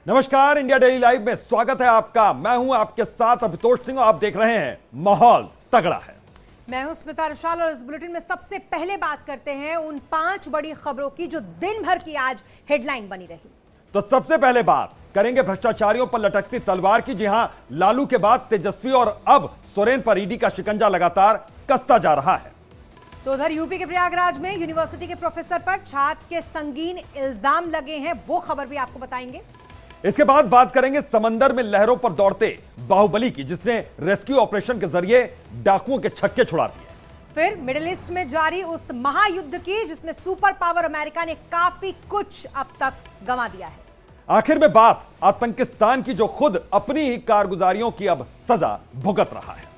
नमस्कार, India daily live में स्वागत है आपका। मैं हूं आपके साथ अभितोष सिंह और आप देख रहे हैं माहौल तगड़ा है। मैं हूं स्मिता रुशाल और इस बुलेटिन में सबसे पहले बात करते हैं उन 5 बड़ी खबरों की जो दिन भर की आज हेडलाइन बनी रही। तो सबसे पहले बात करेंगे भ्रष्टाचारियों पर लटकती तलवार की। जी हां, लालू के बाद तेजस्वी और अब सोरेन पर ईडी का शिकंजा लगातार कसता जा रहा है। तो उधर यूपी के प्रयागराज में यूनिवर्सिटी के प्रोफेसर पर छात्र के संगीन इल्जाम लगे हैं, वो खबर भी आपको बताएंगे। इसके बाद बात करेंगे समंदर में लहरों पर दौड़ते बाहुबली की, जिसने रेस्क्यू ऑपरेशन के जरिए डाकुओं के छक्के छुड़ा दिए। फिर मिडिल ईस्ट में जारी उस महायुद्ध की जिसमें सुपर पावर अमेरिका ने काफी कुछ अब तक गंवा दिया है। आखिर में बात आतंकिस्तान की, जो खुद अपनी ही कारगुजारियों की अब सजा भुगत रहा है।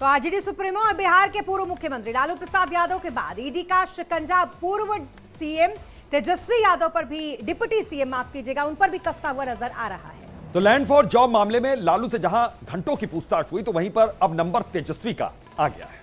तो आरजेडी सुप्रीमो और बिहार के पूर्व मुख्यमंत्री लालू प्रसाद यादव के बाद ईडी का शिकंजा पूर्व सीएम तेजस्वी यादव पर भी, डिप्टी सीएम माफ कीजिएगा, उन पर भी कसता हुआ नजर आ रहा है। तो लैंड फॉर जॉब मामले में लालू से जहां घंटों की पूछताछ हुई, तो वहीं पर अब नंबर तेजस्वी का आ गया है।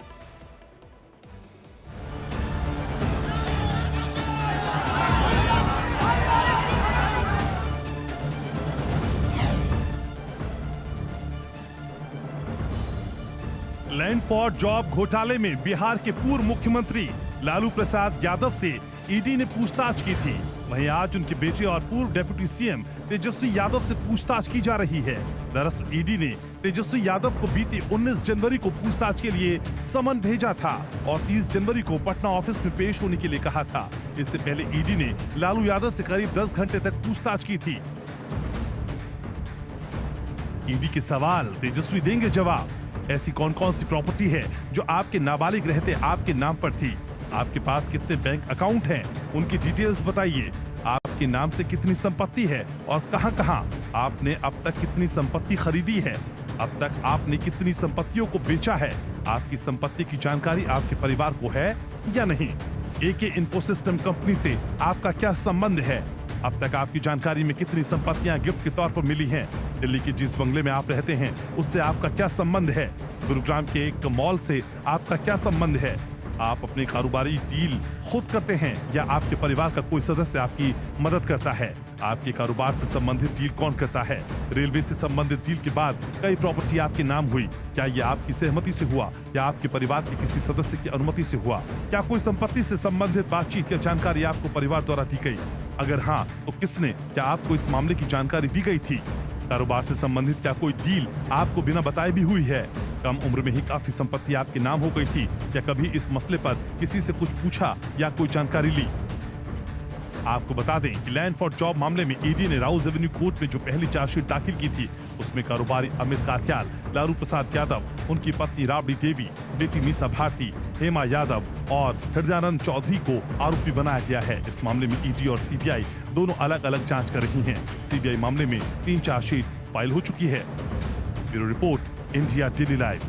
लैंड फॉर जॉब घोटाले में बिहार के पूर्व मुख्यमंत्री लालू प्रसाद यादव से ईडी ने पूछताछ की थी। वहीं आज उनके बेटे और पूर्व डिप्टी सीएम तेजस्वी यादव से पूछताछ की जा रही है। दरअसल ईडी ने तेजस्वी यादव को बीते 19 जनवरी को पूछताछ के लिए समन भेजा था और 30 जनवरी को पटना ऑफिस में पेश होने के लिए कहा था। इससे पहले ईडी ने लालू यादव से करीब 10 घंटे तक पूछताछ की थी। ईडी के सवाल तेजस्वी देंगे जवाब। ऐसी कौन कौन सी प्रॉपर्टी है जो आपके नाबालिग रहते आपके नाम पर थी? आपके पास कितने बैंक अकाउंट हैं? उनकी डिटेल्स बताइए। आपके नाम से कितनी संपत्ति है और कहां-कहां आपने अब तक कितनी संपत्ति खरीदी है? अब तक आपने कितनी संपत्तियों को बेचा है? आपकी संपत्ति की जानकारी आपके परिवार को है या नहीं? एके इन्फोसिस्टम कंपनी से आपका क्या संबंध है? अब तक आपकी जानकारी में कितनी संपत्तियां गिफ्ट के तौर पर मिली हैं? दिल्ली के जिस बंगले में आप रहते हैं उससे आपका क्या संबंध है? गुरुग्राम के एक मॉल से आपका क्या संबंध है? आप अपनी कारोबारी डील खुद करते हैं या आपके परिवार का कोई सदस्य आपकी मदद करता है? आपके कारोबार से संबंधित डील कौन करता है? रेलवे से संबंधित डील के बाद कई प्रॉपर्टी आपके नाम हुई, क्या ये आपकी सहमति से हुआ या आपके परिवार के किसी सदस्य की अनुमति से हुआ? क्या कोई संपत्ति से संबंधित बातचीत या जानकारी आपको परिवार द्वारा दी गई? अगर हाँ, तो किसने? क्या आपको इस मामले की जानकारी दी गई थी? कारोबार से संबंधित क्या कोई डील आपको बिना बताए भी हुई है? कम उम्र में ही काफी संपत्ति आपके नाम हो गई थी, क्या कभी इस मसले पर किसी से कुछ पूछा या कोई जानकारी ली? आपको बता दें कि लैंड फॉर जॉब मामले में ईडी ने राउज एवेन्यू कोर्ट में जो पहली चार्जशीट दाखिल की थी, उसमें कारोबारी अमित काथियाल, लालू प्रसाद यादव, उनकी पत्नी राबड़ी देवी, बेटी मीसा भारती, हेमा यादव और हृदयानंद चौधरी को आरोपी बनाया गया है। इस मामले में ईडी और सीबीआई दोनों अलग अलग जांच कर रही हैं। सीबीआई मामले में 3 चार्जशीट फाइल हो चुकी है। Bureau report, India daily live.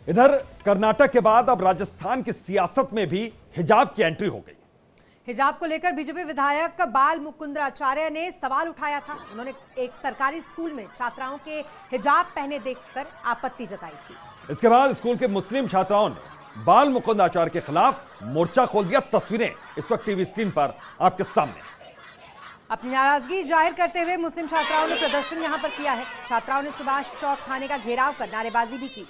इधर कर्नाटक के बाद अब राजस्थान की सियासत में भी हिजाब की एंट्री हो गई। हिजाब को लेकर बीजेपी विधायक बाल मुकुंदराचार्य ने सवाल उठाया था। उन्होंने एक सरकारी स्कूल में छात्राओं के हिजाब पहने देखकर आपत्ति जताई थी। इसके बाद स्कूल के मुस्लिम छात्राओं ने बाल मुकुंदराचार्य के खिलाफ मोर्चा खोल दिया। तस्वीरें इस वक्त टीवी स्क्रीन पर आपके सामने। अपनी नाराजगी जाहिर करते हुए मुस्लिम छात्राओं ने प्रदर्शन यहां पर किया है। छात्राओं ने सुभाष चौक थाने का घेराव कर नारेबाजी भी की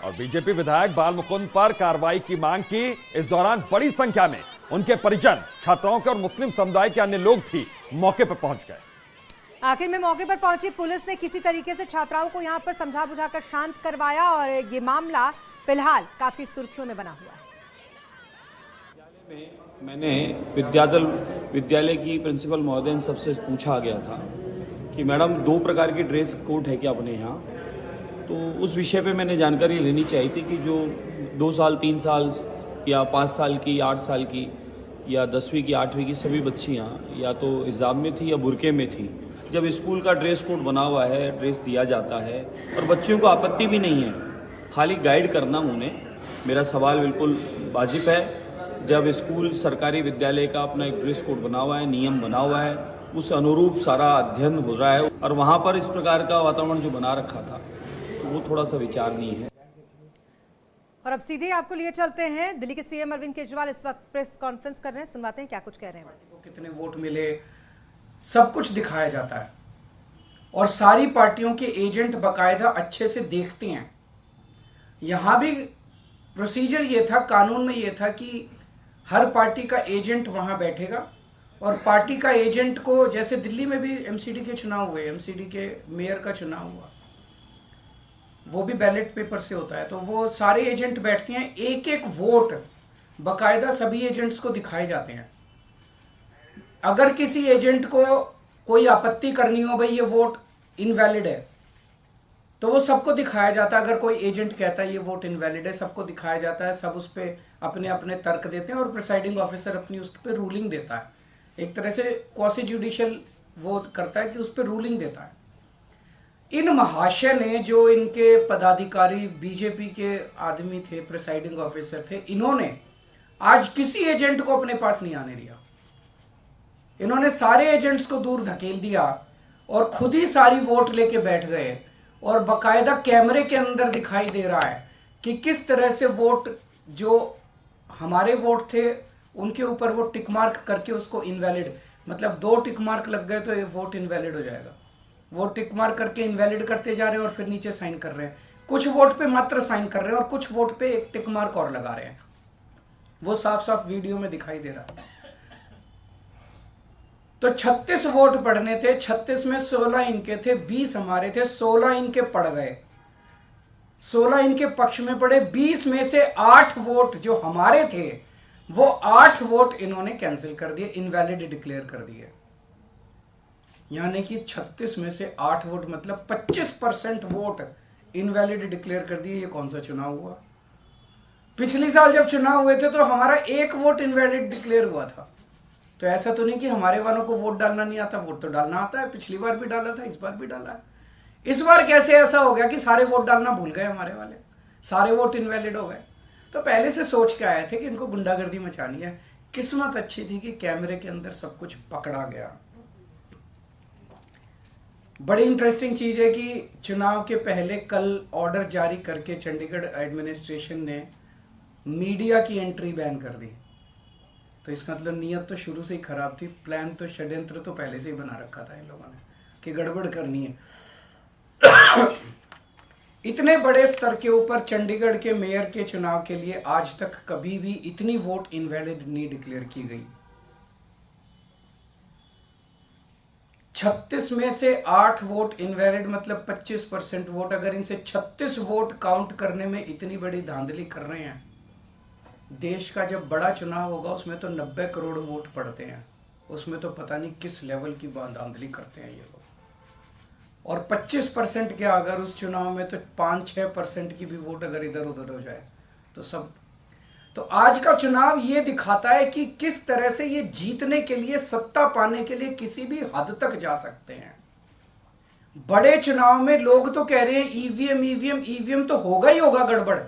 और बीजेपी विधायक बाल मुकुंद पर कार्रवाई की मांग की। इस दौरान बड़ी संख्या में उनके परिजन, छात्राओं के और मुस्लिम समुदाय के अन्य लोग भी मौके पर पहुंच गए। आखिर में मौके पर पहुंची पुलिस ने किसी तरीके से छात्राओं को यहां पर समझा बुझाकर शांत करवाया और ये मामला फिलहाल काफी सुर्खियों में बना हुआ है। मैंने विद्यालय की प्रिंसिपल महोदय सबसे पूछा गया था कि मैडम 2 प्रकार की ड्रेस कोड है क्या अपने यहाँ? तो उस विषय पे मैंने जानकारी लेनी चाहिए थी कि जो 2 साल 3 साल या 5 साल की 8 साल की या 10वीं की 8वीं की सभी बच्चियाँ या तो हिजाब में थी या बुरके में थी। जब स्कूल का ड्रेस कोड बना हुआ है, ड्रेस दिया जाता है और बच्चियों को आपत्ति भी नहीं है, खाली गाइड करना उन्हें। मेरा सवाल बिल्कुल वाजिब है। जब स्कूल सरकारी विद्यालय का अपना एक ड्रेस कोड बना हुआ है, नियम बना हुआ है, उस अनुरूप सारा अध्ययन हो रहा है और वहाँ पर इस प्रकार का वातावरण जो बना रखा था, तो वो थोड़ा सा विचारणीय है। और अब सीधे आपको लिए चलते हैं, दिल्ली के सीएम अरविंद केजरीवाल इस वक्त प्रेस कॉन्फ्रेंस कर रहे हैं, सुनवाते हैं क्या कुछ कह रहे हैं। को कितने वोट मिले सब कुछ दिखाया जाता है और सारी पार्टियों के एजेंट बाकायदा अच्छे से देखते हैं। यहां भी प्रोसीजर ये था, कानून में ये था कि हर पार्टी का एजेंट वहां बैठेगा और पार्टी का एजेंट को, जैसे दिल्ली में भी एमसीडी के चुनाव हुए, एमसीडी के मेयर का चुनाव हुआ, वो भी बैलेट पेपर से होता है, तो वो सारे एजेंट बैठते हैं, एक एक वोट बाकायदा सभी एजेंट्स को दिखाए जाते हैं। अगर किसी एजेंट को कोई आपत्ति करनी हो, भाई ये वोट इनवैलिड है, तो वो सबको दिखाया जाता है। अगर कोई एजेंट कहता है ये वोट इनवैलिड है, सबको दिखाया जाता है, सब उस पर अपने अपने तर्क देते हैं और प्रिसाइडिंग ऑफिसर अपनी उस पर रूलिंग देता है। एक तरह से क्वासी जुडिशियल वो करता है कि उस पर रूलिंग देता है। इन महाशय ने, जो इनके पदाधिकारी बीजेपी के आदमी थे, प्रिसाइडिंग ऑफिसर थे, इन्होंने आज किसी एजेंट को अपने पास नहीं आने दिया। इन्होंने सारे एजेंट्स को दूर धकेल दिया और खुद ही सारी वोट लेके बैठ गए और बाकायदा कैमरे के अंदर दिखाई दे रहा है कि किस तरह से वोट, जो हमारे वोट थे उनके ऊपर वो टिक मार्क करके उसको इनवैलिड, मतलब 2 टिक मार्क लग गए तो ये वोट इनवैलिड हो जाएगा। वो टिक मार्क करके इनवैलिड करते जा रहे हैं और फिर नीचे साइन कर रहे हैं। कुछ वोट पे मात्र साइन कर रहे हैं और कुछ वोट पे एक टिक मार्क और लगा रहे हैं। वो साफ साफ वीडियो में दिखाई दे रहा है। तो 36 वोट पड़ने थे, 36 में 16 इनके थे, 20 हमारे थे, 16 इनके पड़ गए, 16 इनके पक्ष में पड़े। 20 में से 8 वोट जो हमारे थे वो 8 वोट इन्होंने कैंसिल कर दिए, इनवैलिड डिक्लेयर कर दिए। यानी कि 36 में से 8 वोट मतलब 25% वोट इनवैलिड डिक्लेयर कर दिए। ये कौन सा चुनाव हुआ? पिछली साल जब चुनाव हुए थे तो हमारा 1 वोट इनवैलिड डिक्लेयर हुआ था। तो ऐसा तो नहीं कि हमारे वालों को वोट डालना नहीं आता, वोट तो डालना आता है। पिछली बार भी डाला था, इस बार भी डाला है। इस बार कैसे ऐसा हो गया कि सारे वोट डालना भूल गए हमारे वाले, सारे वोट इनवैलिड हो गए? तो पहले से सोच के आए थे कि इनको गुंडागर्दी मचानी है। किस्मत अच्छी थी कि कैमरे के अंदर सब कुछ पकड़ा गया। बड़ी इंटरेस्टिंग चीज है कि चुनाव के पहले कल ऑर्डर जारी करके चंडीगढ़ एडमिनिस्ट्रेशन ने मीडिया की एंट्री बैन कर दी। तो इसका मतलब नीयत तो शुरू से ही खराब थी, प्लान तो, षड्यंत्र तो पहले से ही बना रखा था इन लोगों ने कि गड़बड़ करनी है। इतने बड़े स्तर के ऊपर चंडीगढ़ के मेयर के चुनाव के लिए आज तक कभी भी इतनी वोट इनवैलिड नहीं डिक्लेयर की गई। 36 में से 8 वोट इनवैलिड मतलब 25% वोट। अगर इनसे 36 वोट काउंट करने में इतनी बड़ी धांधली कर रहे हैं, देश का जब बड़ा चुनाव होगा उसमें तो 90 करोड़ वोट पड़ते हैं, उसमें तो पता नहीं किस लेवल की धांधली करते हैं ये लोग। और 25% के अगर उस चुनाव में तो 5-6% की भी वोट अगर इधर उधर हो जाए तो सब। तो आज का चुनाव ये दिखाता है कि किस तरह से ये जीतने के लिए, सत्ता पाने के लिए किसी भी हद तक जा सकते हैं। बड़े चुनाव में लोग तो कह रहे हैं ईवीएम तो होगा ही होगा गड़बड़।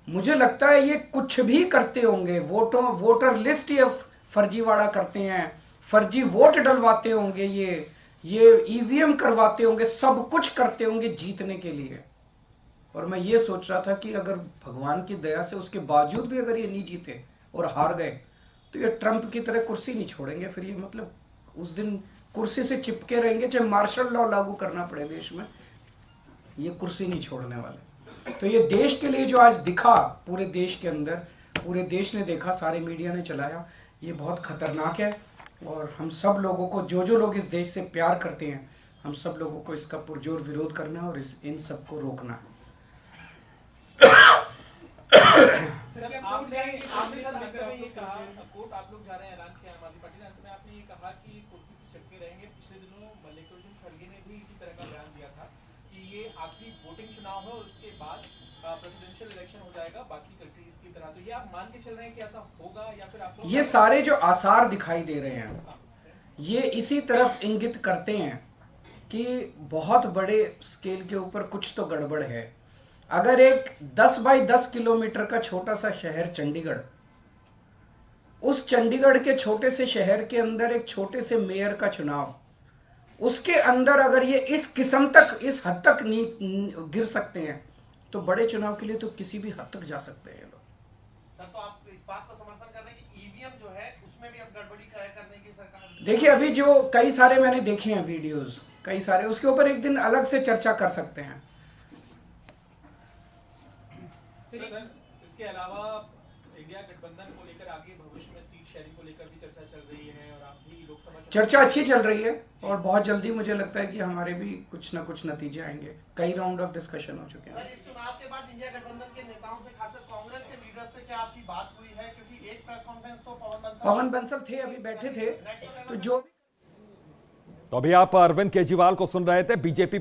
मुझे लगता है ये कुछ भी करते होंगे, वोटर लिस्ट ये फर्जीवाड़ा करते हैं, फर्जी वोट डलवाते होंगे, ये ईवीएम करवाते होंगे, सब कुछ करते होंगे जीतने के लिए। और मैं ये सोच रहा था कि अगर भगवान की दया से उसके बावजूद भी अगर ये नहीं जीते और हार गए तो ये ट्रंप की तरह कुर्सी नहीं छोड़ेंगे। फिर ये मतलब उस दिन कुर्सी से चिपके रहेंगे, चाहे मार्शल लॉ लागू करना पड़े देश में, ये कुर्सी नहीं छोड़ने वाले। तो ये देश के लिए जो आज दिखा, पूरे देश के अंदर, पूरे देश ने देखा, सारे मीडिया ने चलाया, ये बहुत खतरनाक है। और हम सब लोगों को, जो लोग इस देश से प्यार करते हैं, हम सब लोगों को इसका पुरजोर विरोध करना है और इन सब को रोकना है। आपने ये कहा, कोर्ट आप लोग जा रहे हैं, ऐलान किया आम आदमी पार्टी ने, अंत में आपने ये कहा कि कुर्सी से चिपके रहेंगे। पिछले दिनों मल्लिकार्जुन खड़गे ने भी इसी तरह का बयान दिया था कि ये आखिरी वोटिंग चुनाव है और उसके बाद प्रेसिडेंशियल इलेक्शन हो जाएगा बाकी कंट्रीज की तरह। तो ये आप मान के चल रहे हैं कि ऐसा होगा या फिर आप लोग? ये सारे जो आसार दिखाई दे रहे हैं ये इसी तरफ इंगित करते हैं कि बहुत बड़े स्केल के ऊपर कुछ तो गड़बड़ है। अगर एक 10 बाई 10 किलोमीटर का छोटा सा शहर चंडीगढ़, उस चंडीगढ़ के छोटे से शहर के अंदर एक छोटे से मेयर का चुनाव, उसके अंदर अगर ये इस किस्म तक, इस हद तक नहीं गिर सकते हैं, तो बड़े चुनाव के लिए तो किसी भी हद तक जा सकते हैं ये लोग। सर, तो आप इस बात को समर्थन कर रहे हैं कि ईवीएम जो है उसमें भी अब गड़बड़ी करने की सरकार? देखिए, अभी जो कई सारे मैंने देखे हैं वीडियोस, कई सारे, उसके ऊपर एक दिन अलग से चर्चा कर सकते हैं। सर, इसके अलावा इंडिया गठबंधन को लेकर आगे भविष्य में सीट शेयरिंग को लेकर भी चर्चा चल रही है और आप भी लोकसभा चर्चा अच्छी चल रही है और बहुत जल्दी मुझे लगता है कि हमारे भी कुछ ना कुछ नतीजे आएंगे। कई राउंड ऑफ डिस्कशन हो चुके हैं। सर, इस चुनाव के बाद इंडिया गठबंधन के नेताओं से, खासकर कांग्रेस के लीडर से क्या आपकी बात हुई है? क्योंकि एक प्रेस कॉन्फ्रेंस तो पवन बंसल थे, अभी बैठे थे, तो जो तो अभी आप अरविंद केजरीवाल को सुन रहे थे। बीजेपी